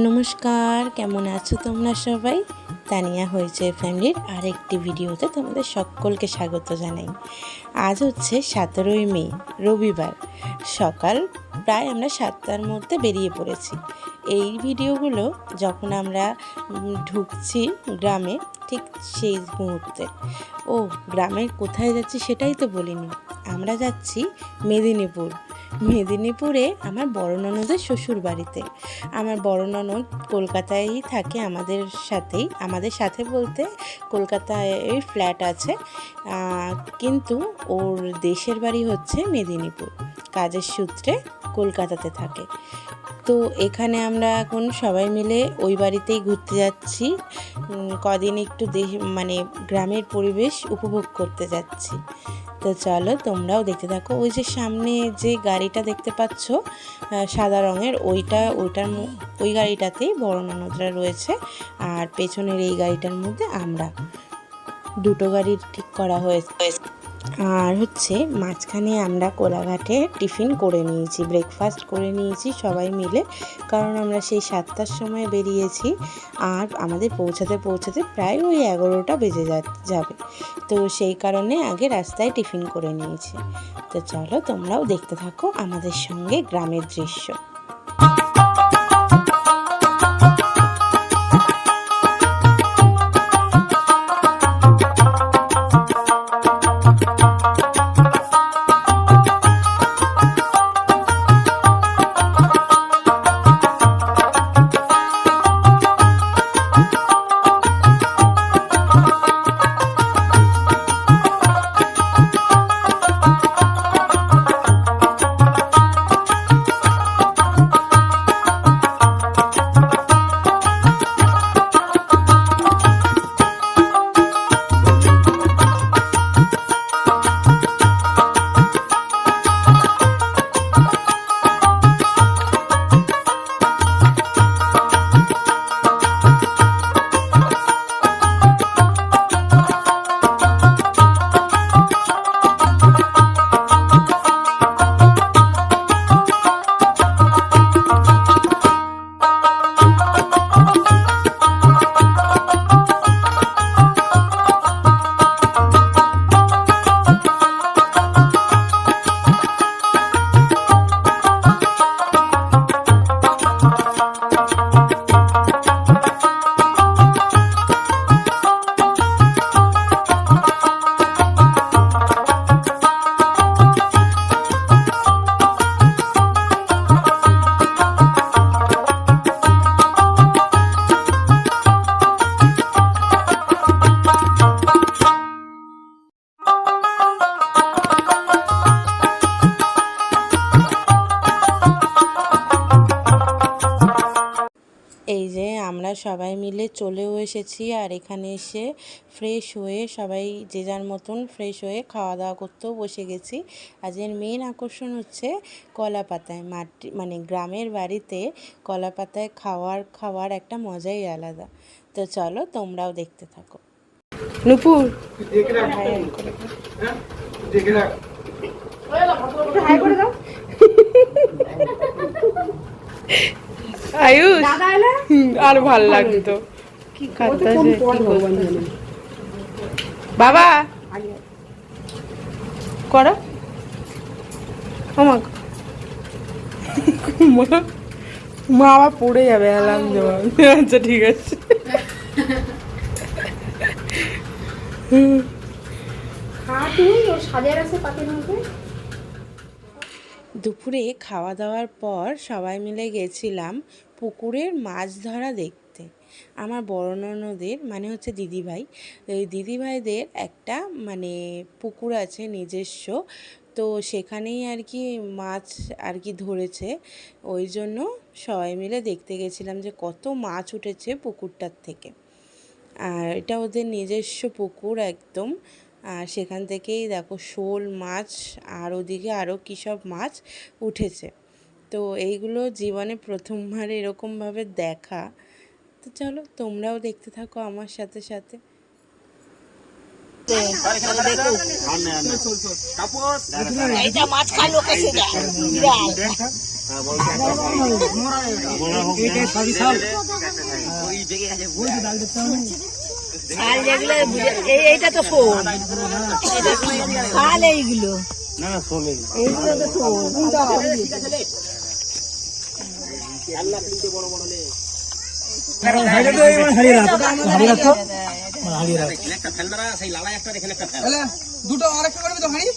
নমস্কার, কেমন আছো তোমরা সবাই? তানিয়া হয়েছে ফ্যামিলির আরেকটি ভিডিওতে তোমাদের সকলকে স্বাগত জানাই। আজ হচ্ছে 17ই মে, রবিবার। সকাল প্রায় আমরা 7টার মধ্যে বেরিয়ে পড়েছি। এই ভিডিওগুলো যখন আমরা ঢুকছি গ্রামে, ঠিক সেই মুহূর্তে। ও গ্রামের কোথায় যাচ্ছি সেটাই তো বলিনি। আমরা যাচ্ছি মেদিনীপুরে আমার বড় ননদের শ্বশুর বাড়িতে। আমার বড় ননদ কলকাতায়ই থাকে আমাদের সাথে বলতে কলকাতায় ফ্ল্যাট আছে, কিন্তু ওর দেশের বাড়ি হচ্ছে মেদিনীপুর। কাজের সূত্রে কলকাতাতে থাকে। তো এখানে আমরা এখন সবাই মিলে ওই বাড়িতেই ঘুরতে যাচ্ছি। কদিন একটু গ্রামের পরিবেশ উপভোগ করতে যাচ্ছি। তো চলো তোমরাও দেখতে থাকো। ওই যে সামনে যে গাড়িটা দেখতে পাচ্ছ সাদা রঙের, ওই গাড়িটাতেই বড় ননদরা রয়েছে, আর পেছনের এই গাড়িটার মধ্যে আমরা। দুটো গাড়ি ঠিক করা হয়েছে। আর হচ্ছে মাঝখানে আমরা কোলাঘাটে টিফিন করে নিয়েছি, ব্রেকফাস্ট করে নিয়েছি সবাই মিলে, কারণ আমরা সেই 7টার সময় বেরিয়েছি আর আমাদের পৌঁছাতে প্রায় ওই 11টা বেজে যাবে। তো সেই কারণে আগে রাস্তায় টিফিন করে নিয়েছি। তো চলো তোমরাও দেখতে থাকো আমাদের সঙ্গে গ্রামের দৃশ্য। এই যে আমরা সবাই মিলে চলেও এসেছি, আর এখানে এসে ফ্রেশ হয়ে সবাই যে যার মতন ফ্রেশ হয়ে খাওয়া দাওয়া করতেও বসে গেছি। আজকের মেন আকর্ষণ হচ্ছে কলা পাতায় গ্রামের বাড়িতে কলা পাতায় খাওয়ার একটা মজাই আলাদা। তো চলো তোমরাও দেখতে থাকো। নুপুর আয়ুষ আর ভাল লাগতো কি বাবা করা মা আবার পড়ে যাবে। আচ্ছা ঠিক আছে। দুপুরে খাওয়া দাওয়ার পর সবাই মিলে গেছিলাম পুকুরের মাছ ধরা দেখতে। আমার বড় ননদের হচ্ছে দিদিভাই, ওই দিদিভাইদের একটা পুকুর আছে নিজস্ব। তো সেখানেই মাছ ধরেছে। ওই জন্য সবাই মিলে দেখতে গেছিলাম যে কত মাছ উঠেছে পুকুরটার থেকে। আর এটা ওদের নিজস্ব পুকুর একদম। আর সেখান থেকেই দেখো শোল মাছ আর ওদিকে আরও কী সব মাছ উঠেছে। তো এইগুলো জীবনে প্রথমবার এরকমভাবে দেখা। তো চলো তোমরাও দেখতে থাকো আমার সাথে সাথে। মাছ খালো এইটা তো শোন, শাল এইগুলো না শোন, এইগুলো তো শোন। দুটো আরেকটা করবি তো হাঁড়ি,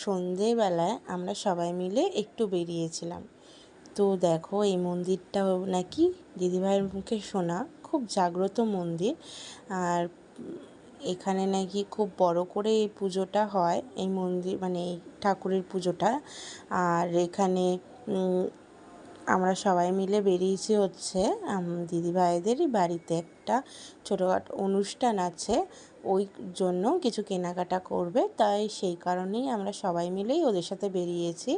সন্ধেবেলায় আমরা সবাই মিলে একটু বেরিয়েছিলাম। তো দেখো এই মন্দিরটা নাকি দিদিভাইয়ের মুখে শোনা খুব জাগ্রত মন্দির। আর এখানে নাকি খুব বড় করে এই পুজোটা হয়, এই মন্দির মানে এই ঠাকুরের পুজোটা। আর এখানে আমরা সবাই মিলে বেরিয়েছি হচ্ছে দিদিভাইদেরই বাড়িতে একটা ছোটোখাটো অনুষ্ঠান আছে, ওই জন্য কিছু কেনাকাটা করবে, তাই সেই কারণেই আমরা সবাই মিলেই ওদের সাথে বেরিয়েছি।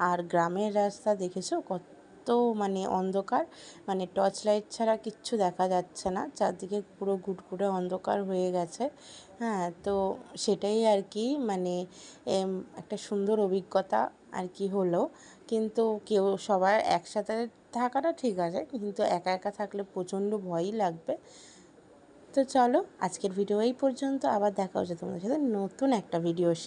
আর গ্রামের রাস্তা দেখেছো কত মানে অন্ধকার, মানে টর্চ লাইট ছাড়া কিচ্ছু দেখা যাচ্ছে না, চারদিকে পুরো গুটগুটে অন্ধকার হয়ে গেছে। হ্যাঁ, তো সেটাই আর কি, মানে একটা সুন্দর অভিজ্ঞতা আর কি হলো। কিন্তু কেউ সবার একসাথে থাকাটা ঠিক আছে, কিন্তু একা একা থাকলে প্রচণ্ড ভয়ই লাগবে। তো চলো আজকের ভিডিও এই পর্যন্ত, আবার দেখা হচ্ছে তোমাদের সাথে নতুন একটা ভিডিওর সাথে।